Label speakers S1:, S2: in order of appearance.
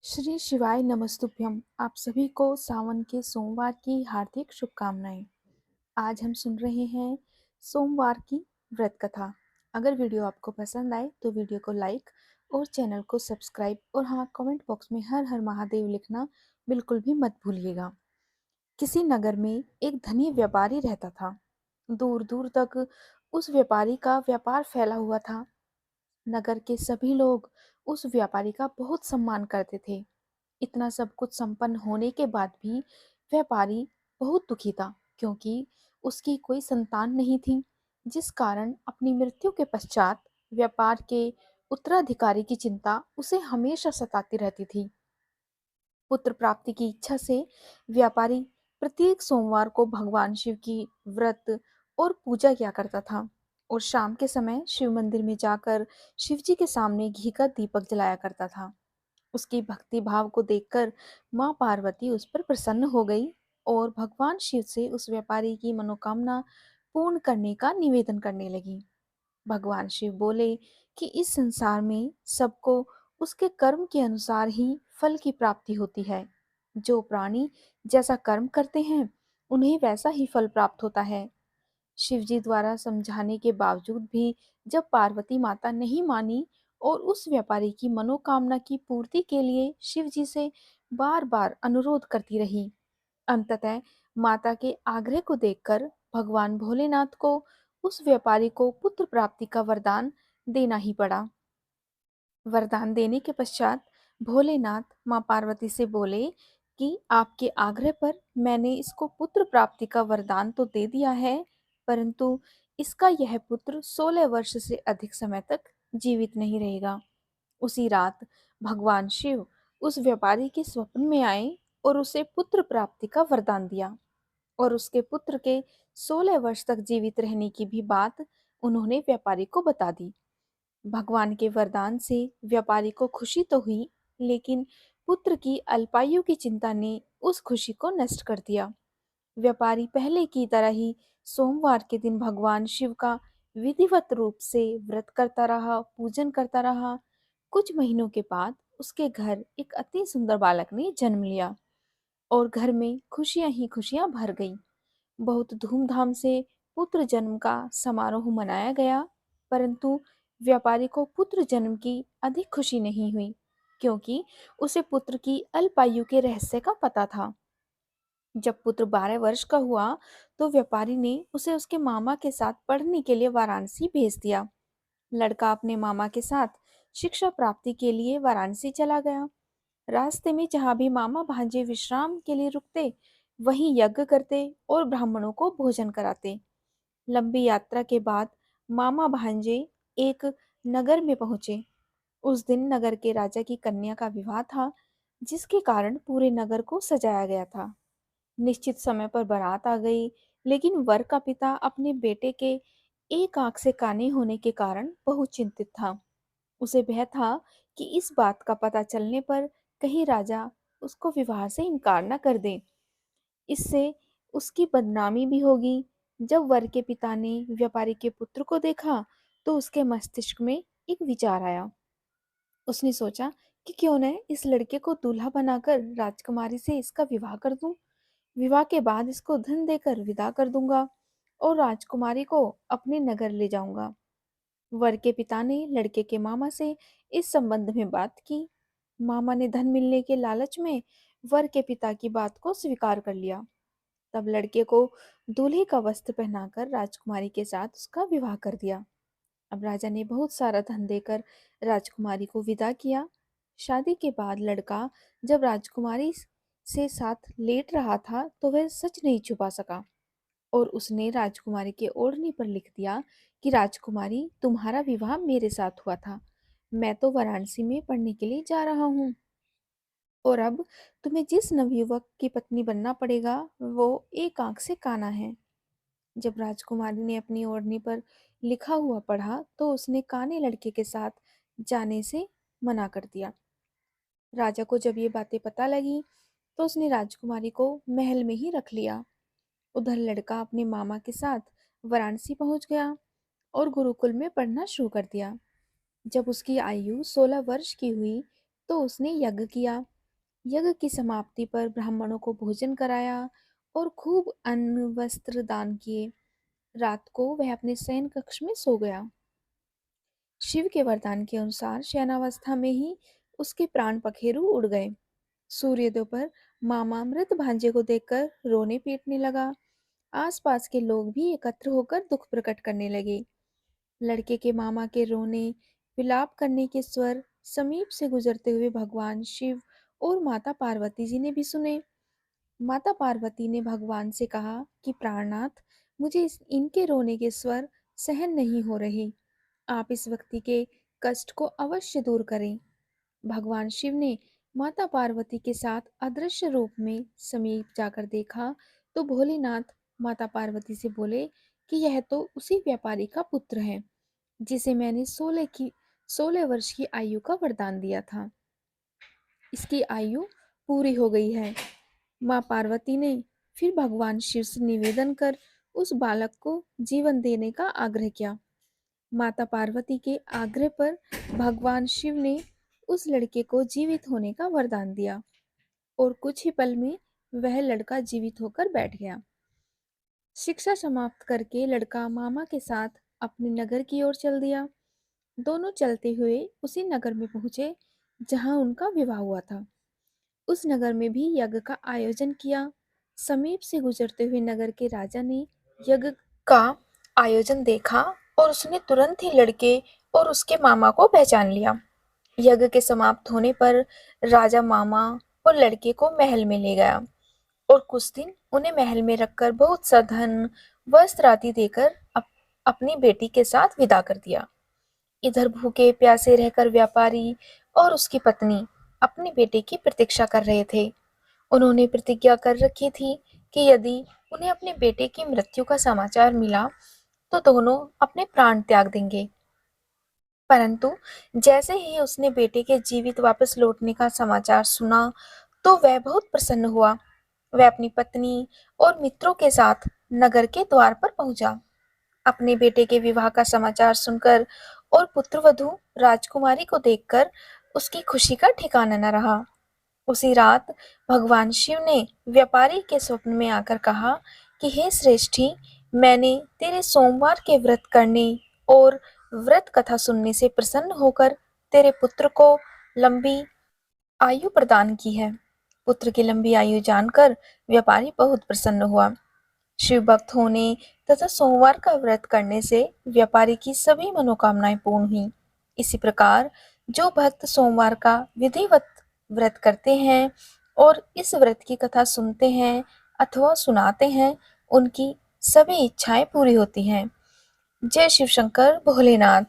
S1: श्री शिवाय नमस्तुभ्यम। आप सभी को सावन के सोमवार की हार्दिक शुभकामनाएं। आज हम सुन रहे हैं सोमवार की व्रत कथा। अगर वीडियो आपको पसंद आए तो वीडियो को लाइक और चैनल को सब्सक्राइब और हाँ, कमेंट बॉक्स में हर हर महादेव लिखना बिल्कुल भी मत भूलिएगा। किसी नगर में एक धनी व्यापारी रहता था। दूर दूर तक उस व्यापारी का व्यापार फैला हुआ था। नगर के सभी लोग उस व्यापारी का बहुत सम्मान करते थे। इतना सब कुछ संपन्न होने के बाद भी व्यापारी बहुत दुखी था, क्योंकि उसकी कोई संतान नहीं थी, जिस कारण अपनी मृत्यु के पश्चात व्यापार के उत्तराधिकारी की चिंता उसे हमेशा सताती रहती थी। पुत्र प्राप्ति की इच्छा से व्यापारी प्रत्येक सोमवार को भगवान शिव की व्रत और पूजा किया करता था और शाम के समय शिव मंदिर में जाकर शिव जी के सामने घी का दीपक जलाया करता था। उसकी भक्ति भाव को देखकर माँ पार्वती उस पर प्रसन्न हो गई और भगवान शिव से उस व्यापारी की मनोकामना पूर्ण करने का निवेदन करने लगी। भगवान शिव बोले कि इस संसार में सबको उसके कर्म के अनुसार ही फल की प्राप्ति होती है। जो प्राणी जैसा कर्म करते हैं उन्हें वैसा ही फल प्राप्त होता है। शिव जी द्वारा समझाने के बावजूद भी जब पार्वती माता नहीं मानी और उस व्यापारी की मनोकामना की पूर्ति के लिए शिव जी से बार बार अनुरोध करती रही, अंततः माता के आग्रह को देखकर भगवान भोलेनाथ को उस व्यापारी को पुत्र प्राप्ति का वरदान देना ही पड़ा। वरदान देने के पश्चात भोलेनाथ माँ पार्वती से बोले कि आपके आग्रह पर मैंने इसको पुत्र प्राप्ति का वरदान तो दे दिया है, परंतु इसका यह पुत्र 16 वर्ष से अधिक समय तक जीवित नहीं रहेगा। उसी रात भगवान शिव उस व्यापारी के स्वप्न में आए और उसे पुत्र प्राप्ति का वरदान दिया और उसके पुत्र के 16 वर्ष तक जीवित रहने की भी बात उन्होंने व्यापारी को बता दी। भगवान के वरदान से व्यापारी को खुशी तो हुई, लेकिन पुत्र की अल्पायु की चिंता ने उस खुशी को नष्ट कर दिया। व्यापारी पहले की तरह ही सोमवार के दिन भगवान शिव का विधिवत रूप से व्रत करता रहा, पूजन करता रहा। कुछ महीनों के बाद उसके घर एक अति सुंदर बालक ने जन्म लिया और घर में खुशियां ही खुशियां भर गईं। बहुत धूमधाम से पुत्र जन्म का समारोह मनाया गया, परंतु व्यापारी को पुत्र जन्म की अधिक खुशी नहीं हुई, क्योंकि उसे पुत्र की अल्पायु के रहस्य का पता था। जब पुत्र 12 वर्ष का हुआ तो व्यापारी ने उसे उसके मामा के साथ पढ़ने के लिए वाराणसी भेज दिया। लड़का अपने मामा के साथ शिक्षा प्राप्ति के लिए वाराणसी चला गया। रास्ते में जहाँ भी मामा भांजे विश्राम के लिए रुकते, वहीं यज्ञ करते और ब्राह्मणों को भोजन कराते। लंबी यात्रा के बाद मामा भांजे एक नगर में पहुंचे। उस दिन नगर के राजा की कन्या का विवाह था, जिसके कारण पूरे नगर को सजाया गया था। निश्चित समय पर बारात आ गई, लेकिन वर का पिता अपने बेटे के एक आंख से काने होने के कारण बहुत चिंतित था। उसे भय था कि इस बात का पता चलने पर कहीं राजा उसको विवाह से इनकार न कर दे। इससे उसकी बदनामी भी होगी। जब वर के पिता ने व्यापारी के पुत्र को देखा तो उसके मस्तिष्क में एक विचार आया। उसने सोचा कि क्यों न इस लड़के को दूल्हा बनाकर राजकुमारी से इसका विवाह कर दूं। विवाह के बाद इसको धन देकर विदा कर दूंगा और राजकुमारी को अपने नगर ले जाऊंगा। वर के पिता ने लड़के के मामा से इस संबंध में बात की। मामा ने धन मिलने के लालच में वर के पिता की बात को स्वीकार कर लिया। तब लड़के को दूल्हे का वस्त्र पहनाकर राजकुमारी के साथ उसका विवाह कर दिया। अब राजा ने बहुत सारा धन देकर राजकुमारी को विदा किया। शादी के बाद लड़का जब राजकुमारी से साथ लेट रहा था तो वह सच नहीं छुपा सका और उसने राजकुमारी के ओढ़नी पर लिख दिया कि राजकुमारी, तुम्हारा विवाह मेरे साथ हुआ था। मैं तो वाराणसी में पढ़ने के लिए जा रहा हूँ और अब तुम्हें जिस नवयुवक की पत्नी बनना पड़ेगा वो एक आंख से काना है। जब राजकुमारी ने अपनी ओढ़नी पर लिखा हुआ पढ़ा तो उसने काने लड़के के साथ जाने से मना कर दिया। राजा को जब ये बातें पता लगी तो उसने राजकुमारी को महल में ही रख लिया। उधर लड़का अपने मामा के साथ वाराणसी पहुंच गया और गुरुकुल में पढ़ना शुरू कर दिया। जब उसकी आयु 16 वर्ष की हुई तो उसने यज्ञ किया। यज्ञ की समाप्ति पर ब्राह्मणों को भोजन कराया और खूब अन्न वस्त्र दान किए। रात को वह अपने शयन कक्ष में सो गया। शिव के वरदान के अनुसार शयनावस्था में ही उसके प्राण पखेरु उड़ गए। सूर्योदय पर मामा मृत भांजे को देखकर रोने पीटने लगा। आसपास के लोग भी एकत्र होकर दुख प्रकट करने लगे। लड़के के मामा के रोने, विलाप करने के स्वर समीप से गुजरते हुए भगवान शिव और माता पार्वती जी ने भी सुने। माता पार्वती ने भगवान से कहा कि प्राणनाथ, मुझे इनके रोने के स्वर सहन नहीं हो रहे। आप इस व्यक्ति के कष्ट को अवश्य दूर करें। भगवान शिव ने माता पार्वती के साथ अदृश्य रूप में समीप जाकर देखा तो भोलेनाथ माता पार्वती से बोले कि यह तो उसी व्यापारी का पुत्र है जिसे मैंने 16 वर्ष की आयु का वरदान दिया था। इसकी आयु पूरी हो गई है। माँ पार्वती ने फिर भगवान शिव से निवेदन कर उस बालक को जीवन देने का आग्रह किया। माता पार्वती के आग्रह पर भगवान शिव ने उस लड़के को जीवित होने का वरदान दिया और कुछ ही पल में वह लड़का जीवित होकर बैठ गया। शिक्षा समाप्त करके लड़का मामा के साथ अपने नगर की ओर चल दिया। दोनों चलते हुए उसी नगर में पहुंचे जहां उनका विवाह हुआ था। उस नगर में भी यज्ञ का आयोजन किया। समीप से गुजरते हुए नगर के राजा ने यज्ञ का आयोजन देखा और उसने तुरंत ही लड़के और उसके मामा को पहचान लिया। यज्ञ के समाप्त होने पर राजा मामा और लड़के को महल में ले गया और कुछ दिन उन्हें महल में रखकर बहुत सा धन वस्त्र आदि देकर अपनी बेटी के साथ विदा कर दिया। इधर भूखे प्यासे रहकर व्यापारी और उसकी पत्नी अपने बेटे की प्रतीक्षा कर रहे थे। उन्होंने प्रतिज्ञा कर रखी थी कि यदि उन्हें अपने बेटे की मृत्यु का समाचार मिला तो दोनों अपने प्राण त्याग देंगे। परंतु जैसे ही उसने बेटे के जीवित वापस लौटने का समाचार सुना तो वह बहुत प्रसन्न हुआ। वह अपनी पत्नी और मित्रों के साथ नगर के द्वार पर पहुंचा। अपने बेटे के विवाह का समाचार सुनकर और पुत्रवधू राजकुमारी को देखकर उसकी खुशी का ठिकाना न रहा। उसी रात भगवान शिव ने व्यापारी के स्वप्न में आकर कहा कि हे श्रेष्ठी, मैंने तेरे सोमवार के व्रत करने और व्रत कथा सुनने से प्रसन्न होकर तेरे पुत्र को लंबी आयु प्रदान की है। पुत्र की लंबी आयु जानकर व्यापारी बहुत प्रसन्न हुआ। शिव भक्त होने तथा सोमवार का व्रत करने से व्यापारी की सभी मनोकामनाएं पूर्ण हुई। इसी प्रकार जो भक्त सोमवार का विधिवत व्रत करते हैं और इस व्रत की कथा सुनते हैं अथवा सुनाते हैं, उनकी सभी इच्छाएं पूरी होती हैं। जय शिव शंकर भोलेनाथ।